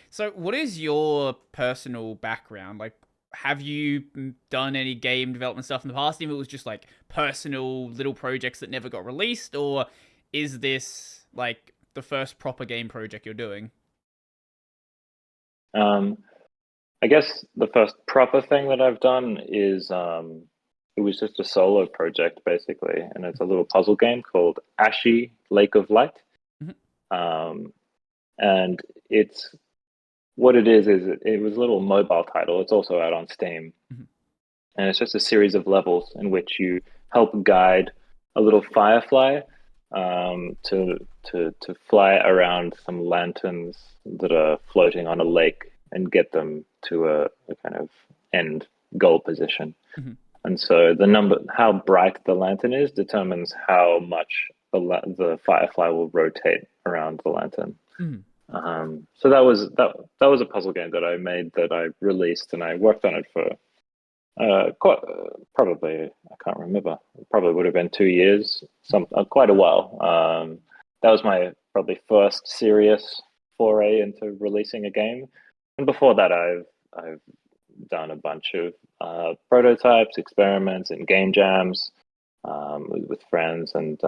So, what is your personal background? Like, have you done any game development stuff in the past? Even if it was just like personal little projects that never got released, or is this like the first proper game project you're doing? Um, I guess the first proper thing that I've done is it was just a solo project basically, and it's a little puzzle game called Ashi Lake of Light. Mhm. Um, and it's what it is it was a little mobile title. It's also out on Steam, Mhm. and it's just a series of levels in which you help guide a little firefly to fly around some lanterns that are floating on a lake and get them to a kind of end goal position. Mhm. And so how bright the lantern is determines how much the firefly will rotate around the lantern. Mhm. So that was a puzzle game that I made that I released, and I worked on it for probably I can't remember. It probably would have been 2 years, quite a while. That was my probably first serious foray into releasing a game, and before that, I've done a bunch of prototypes, experiments, and game jams with friends. And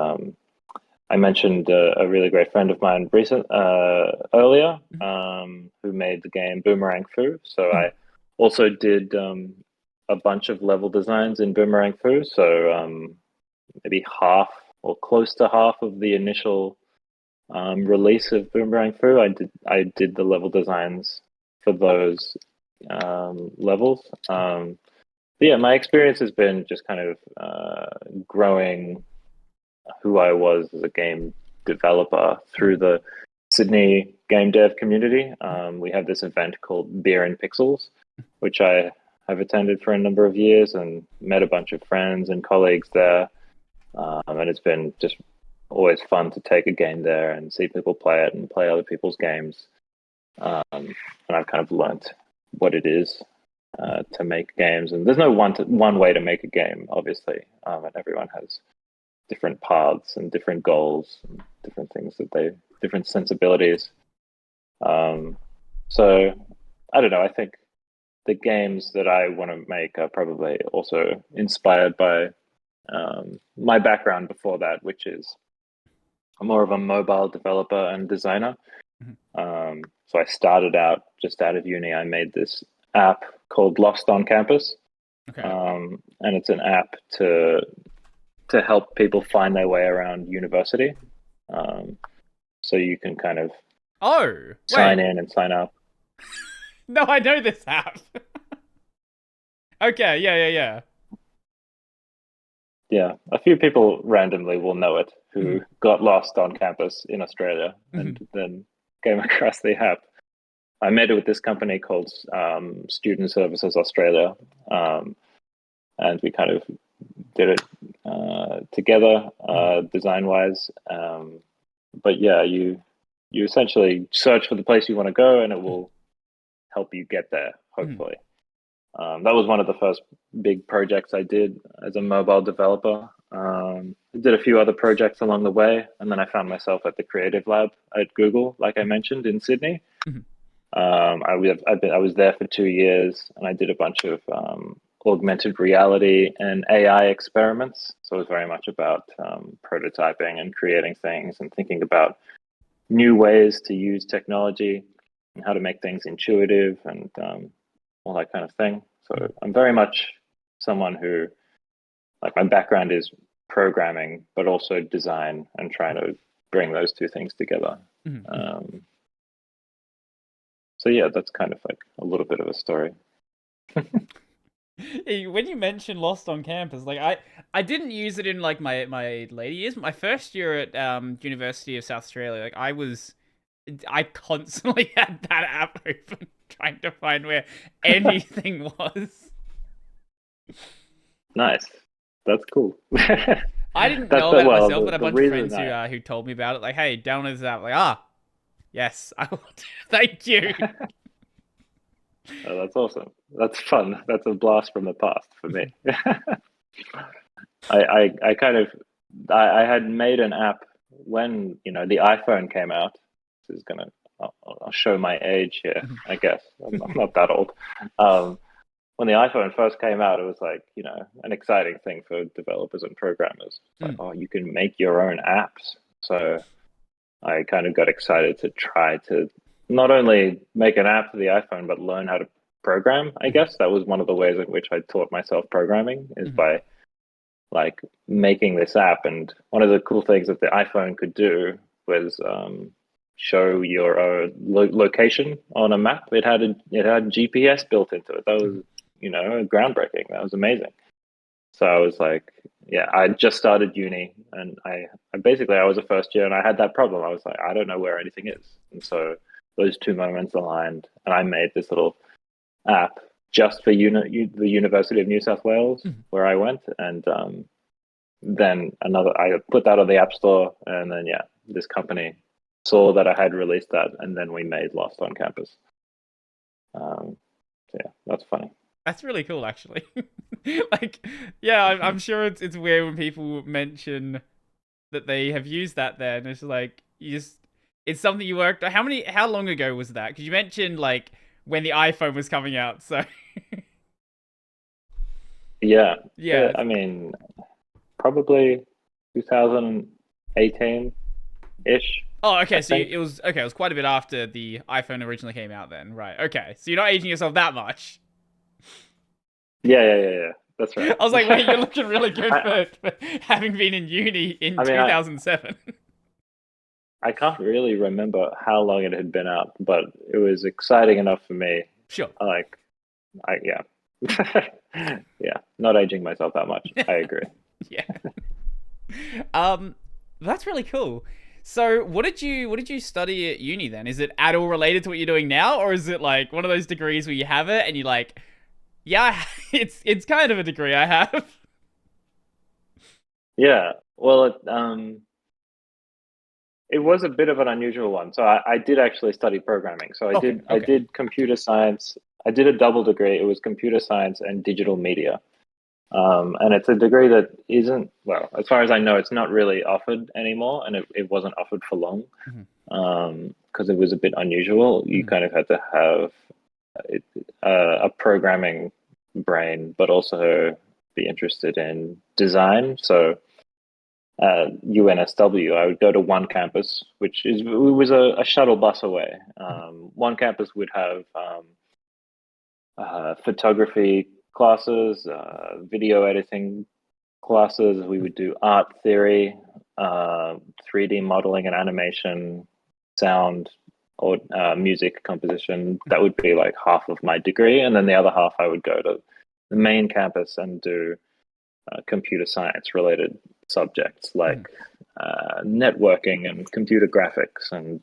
I mentioned a really great friend of mine earlier, Mhm. who made the game Boomerang Fu. So Mhm. I also did a bunch of level designs in Boomerang Fu. So maybe half or close to half of the initial release of Boomerang Fu, I did the level designs for those levels. But yeah, my experience has been just kind of growing who I was as a game developer through Mhm. the Sydney game dev community. Mhm. We have this event called Beer and Pixels, which I have attended for a number of years and met a bunch of friends and colleagues there. And it's been just always fun to take a game there and see people play it and play other people's games. And I've kind of learnt what it is to make games. And there's no one way to make a game, obviously, and everyone has different paths and different goals and different things different sensibilities. Um, so I don't know. I think the games that I want to make are probably also inspired by my background before that, which is more of a mobile developer and designer. Mhm. So I started out just out of uni. I made this app called Lost on Campus, Okay. and it's an app to help people find their way around university. Um, so you can kind of Oh, sign wait. in and sign up. No, I know this app. Okay. Yeah. Yeah. Yeah. Yeah, a few people randomly will know it who Mhm. got lost on campus in Australia and Mhm. then came across the app. I met it with this company called Student Services Australia, um, and we kind of did it together, Mhm. design wise. But yeah, you essentially search for the place you want to go, and it Mhm. will help you get there. Mhm. Hopefully, that was one of the first big projects I did as a mobile developer. I did a few other projects along the way, and then I found myself at the Creative Lab at Google, like I mentioned in Sydney. Mhm. I was there for 2 years, and I did a bunch of augmented reality and AI experiments. So it was very much about prototyping and creating things and thinking about new ways to use technology and how to make things intuitive and all that kind of thing. So Mhm. I'm very much someone who, like, my background is programming, but also design and trying to bring those two things together. Mhm. Mhm. Um, so yeah, that's kind of like a little bit of a story. When you mentioned Lost on Campus, like I didn't use it in like my later years. My first year at University of South Australia, like I constantly had that app open trying to find where anything was. Nice. That's cool. I didn't That's know the about it well, myself, but a the bunch of reason friends I who told me about it, like, hey, download this app. Like, yes, I will. Thank you. oh, that's awesome. That's fun. That's a blast from the past for me. I kind of I had made an app when the iPhone came out. This is gonna I'll show my age here, Mhm. I guess. I'm not that old. Um, when the iPhone first came out, it was like, an exciting thing for developers and programmers. It's like, Mm. oh, you can make your own apps. So I kind of got excited to try to not only make an app for the iPhone, but learn how to program. I Mhm. guess that was one of the ways in which I taught myself programming is Mhm. by like making this app. And one of the cool things that the iPhone could do was show your location on a map. It had GPS built into it. That was groundbreaking. That was amazing. So I was like, yeah, I just started uni, and I basically I was a first year, and I had that problem. I was like, I don't know where anything is, and so those two moments aligned, and I made this little app just for the University of New South Wales Mhm. where I went, and then I put that on the App Store, and then yeah, this company saw that I had released that, and then we made Lost on Campus. So yeah, that's funny. That's really cool, actually. Like, yeah, I'm sure it's weird when people mention that they have used that. Then it's like you just it's something you worked. How long ago was that? Because you mentioned like when the iPhone was coming out. So Yeah, yeah. I mean, probably 2018 ish, Oh, I okay. So think. it was okay. It was quite a bit after the iPhone originally came out. Then, right? Okay. So you're not aging yourself that much. Yeah, yeah, yeah, yeah. That's right. I was like, wait, you're looking really good I, for having been in uni in I mean, 2007. I can't really remember how long it had been out, but it was exciting enough for me. Sure. Like, yeah, yeah. Not aging myself that much. I agree. Yeah. Um, that's really cool. So, what did you study at uni then? Is it at all related to what you're doing now, or is it like one of those degrees where you have it and you're like, yeah, it's kind of a degree I have. Yeah. Well, it was a bit of an unusual one. So I did actually study programming. So I Okay, did I okay. did computer science. I did a double degree. It was computer science and digital media. And it's a degree that isn't, well, as far as I know, it's not really offered anymore, and it wasn't offered for long Mhm, because it was a bit unusual. You mhm, kind of had to have a programming brain, but also be interested in design. So UNSW, I would go to one campus, which is it was a shuttle bus away. mhm, One campus would have photography classes, video editing classes. We mhm. would do art theory, 3D modeling and animation, sound, or music composition. That would be like half of my degree, and then the other half I would go to the main campus and do computer science related subjects Mhm. like networking and computer graphics and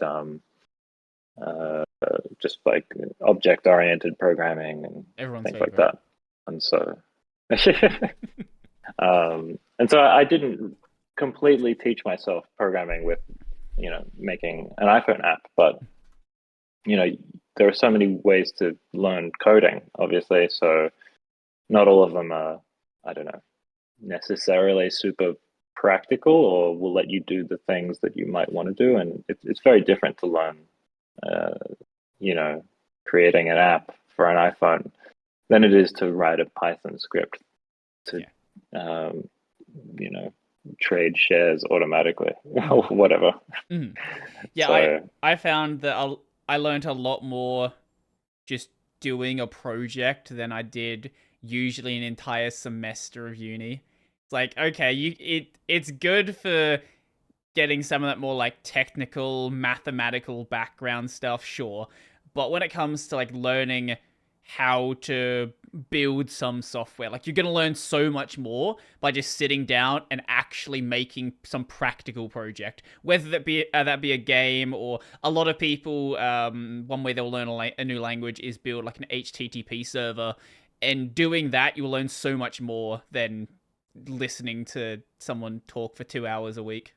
just like object oriented programming and Everyone's things like favorite. that. And so, and so I didn't completely teach myself programming with, making an iPhone app, but you know, there are so many ways to learn coding, obviously. So not all of them are, I don't know, necessarily super practical or will let you do the things that you might want to do. And it's very different to learn, uh, you know, creating an app for an iPhone than it is to write a Python script to, Yeah. um, you know, trade shares automatically or Mhm, whatever. mhm. Yeah, So I found that I learned a lot more just doing a project than I did usually an entire semester of uni. It's like, okay, it's good for getting some of that more like technical, mathematical background stuff, sure. But when it comes to like learning how to build some software, like you're going to learn so much more by just sitting down and actually making some practical project, whether that be a game or a lot of people. One way they'll learn a new language is build like an HTTP server, and doing that you will learn so much more than listening to someone talk for 2 hours a week.